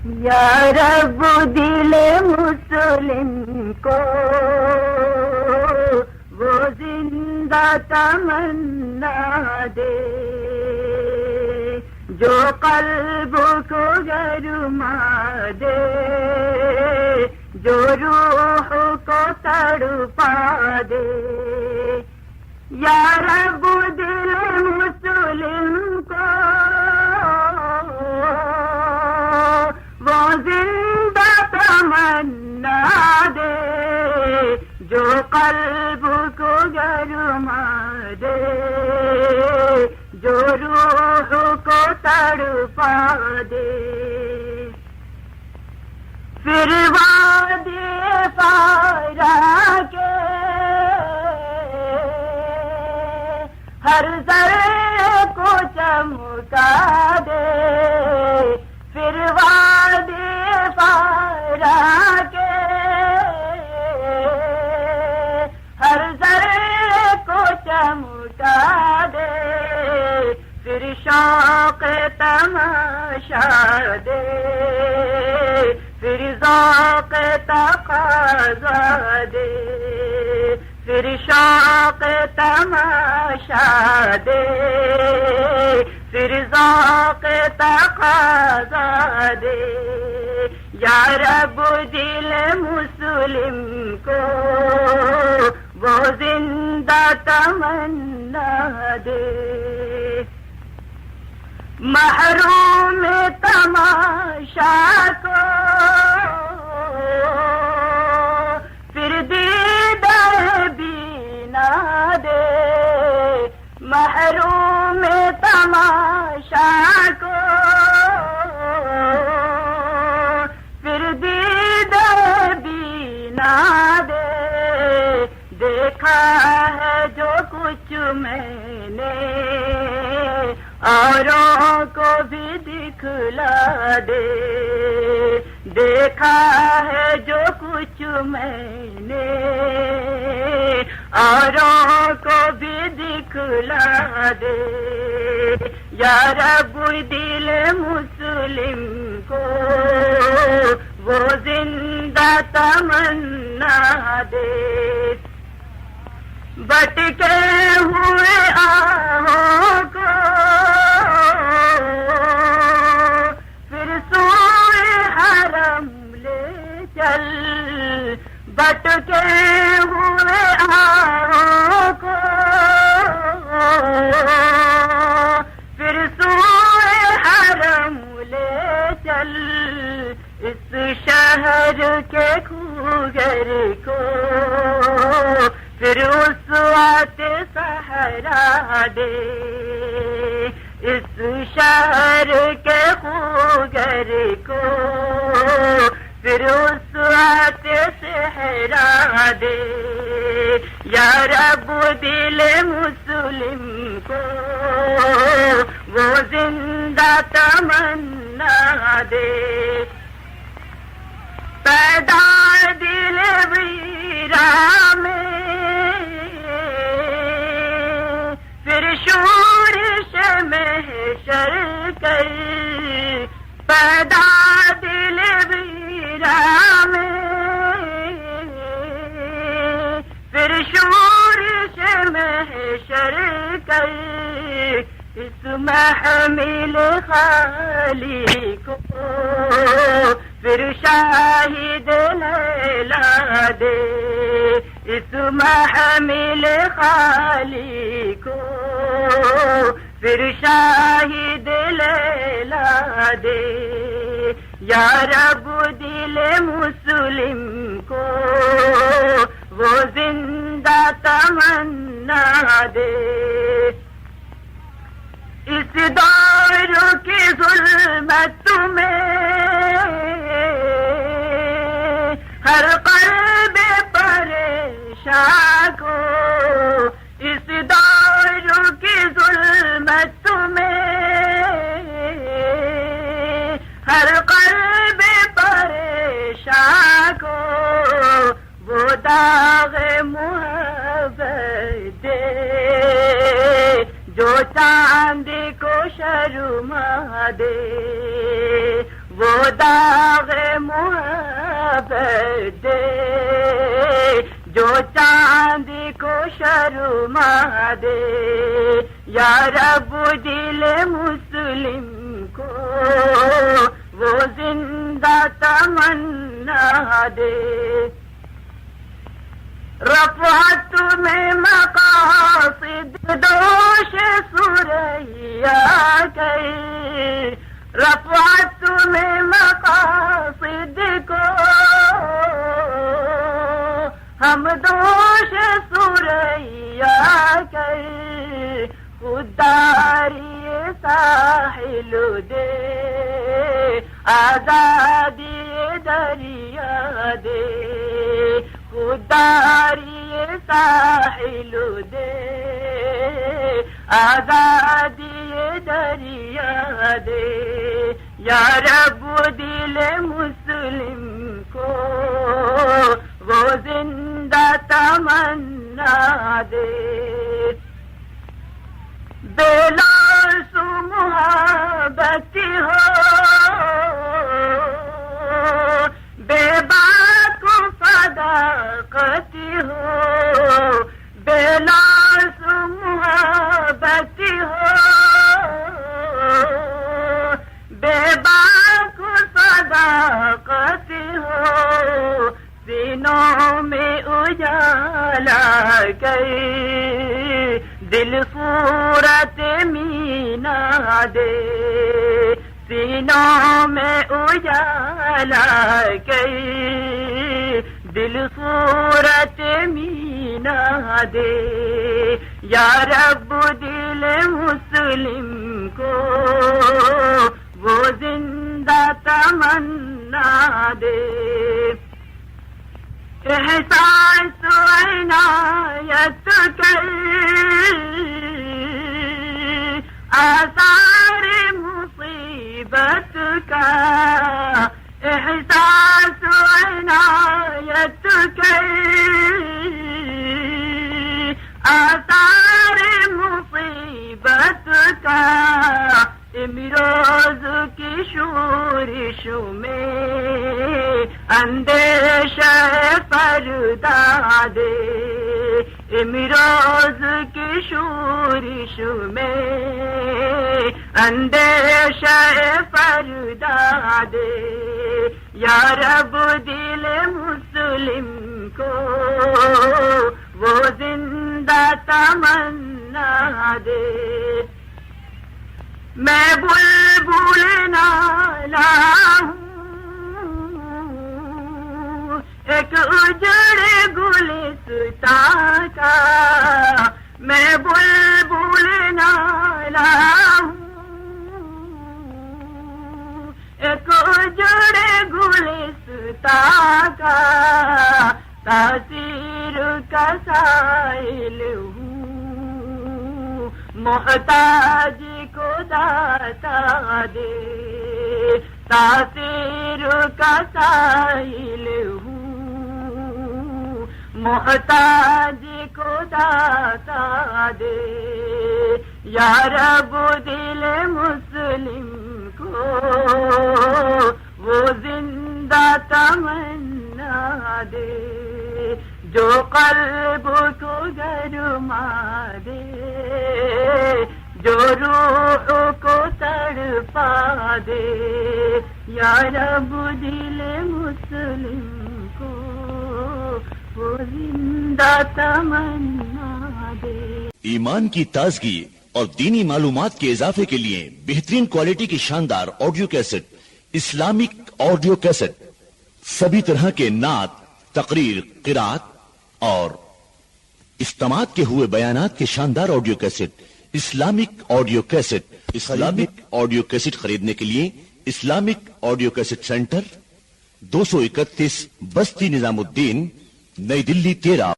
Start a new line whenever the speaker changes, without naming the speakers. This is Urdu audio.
یا رب دل مسلم کو وہ زندہ تمنا دے جو قلب کو گرما دے، جو روح کو تڑپا دے۔ یا رب دل مسلم کو وہ زندہ تمنا دے، جو قلب کو گرما دے، جو روح کو تڑپا دے۔ پھر وادی پارا کے ہر ذرے کو چمکا دے، پھر وادی پارا کے ہر ذرے کو چمکا دے، پھر شوق تماشا دے، پھر ذوق تقاضا دے، پھر شوق تماشا دے، پھر ذوق تقاضا دے۔ یا رب دل مسلم کو وہ زندہ تمنا دے، محروم تماشا کو پھر دیدار بینا دے، محروم تماشا کو پھر دیدار بینا دے۔ دیکھا ہے جو کچھ میں نے اوروں کو بھی دکھلا دے، دیکھا ہے جو کچھ میں نے اوروں کو بھی دکھلا دے۔ یا رب دل مسلم کو وہ زندہ تمنا دے، بٹکے ہوئے آہوں کو پھر سوئے حرم لے چل، بٹکے ہوئے آہوں کو پھر سوئے حرم لے چل، اس شہر کے خوگر کو پھر اس وقت سہرا دے، اس شہر کے خوگر کو پھر اس وقت سہرا دے۔ یا رب دل مسلم کو وہ زندہ تمنا دے، پیدا دل ویرا میں پھر شورش محشر کر، پیدا دل ویرا میں پھر شورش محشر کر، اس محمل خالی کو پھر شاہد لیلا دے، اس محمل خالی کو پھر شاہد لیلا دے۔ یا رب دل مسلم کو وہ زندہ تمنا دے، اس دور کی ظلمت میں ہر قلب پریشان کو، اس دور کی ظلمت میں ہر قلب پریشان کو وہ داغ محبت دے، جو چاند کو شرما دے، وہ داغ محبت دے جو چاند کو شرما دے، یا رب دل مسلم کو وہ زندہ تمنا دے، رفعت میں مقاصد دوش سوریا کر، رفعت میں مقاصد کو ہم دوش سوریا کر، خودداری ساحل دے آزادی دریا دے، خودداری ساحل دے آزادی دریا دے، یا رب دل مسلم کو وہ زندہ تمنا دے، بلاس محبت ہو بے باک صداقت ہو، بلاس محبت ہو بے باک صداقت ہو، سینوں میں اجالا کر دل صورت مینا دے، سینوں میں اجالا کر دل صورت مینا دے، یا رب دل مسلم کو وہ زندہ تمنا دے، احساس و عنایت کر آثار مصیبت کا، احساس و عنایت کر آثار مصیبت کا، امروز کی شورش میں اندیشہ پردہ دے، امروز کی شورش میں اندیشہ پردہ دے، یا رب دل مسلم کو وہ زندہ تمنا دے، میں بلبل نالا ہوں ایک اجڑے گلستان کا، میں بلبل نالا ہوں ایک اجڑے گلستان کا، تاثیر کا سائل ہوں محتاج کو داتا دے، تاثیر کا سائل ہوں محتاج کو داتا دے، یا رب دل مسلم کو وہ زندہ تمنا دے، جو قلب کو گرما دے، جو روح کو تڑپا دے، یا رب دل مسلم کو وہ زندہ تمنا دے۔
ایمان کی تازگی اور دینی معلومات کے اضافے کے لیے بہترین کوالٹی کی شاندار audio cassette, Islamic audio cassette, سبھی طرح کے نعت، تقریر، قرات اور اجتماعات کے ہوئے بیانات کے شاندار audio cassette, Islamic audio cassette. Islamic audio cassette خریدنے کے لیے اسلامک آڈیو کیسٹ سینٹر 231 بستی نظام الدین، نئی دلی 13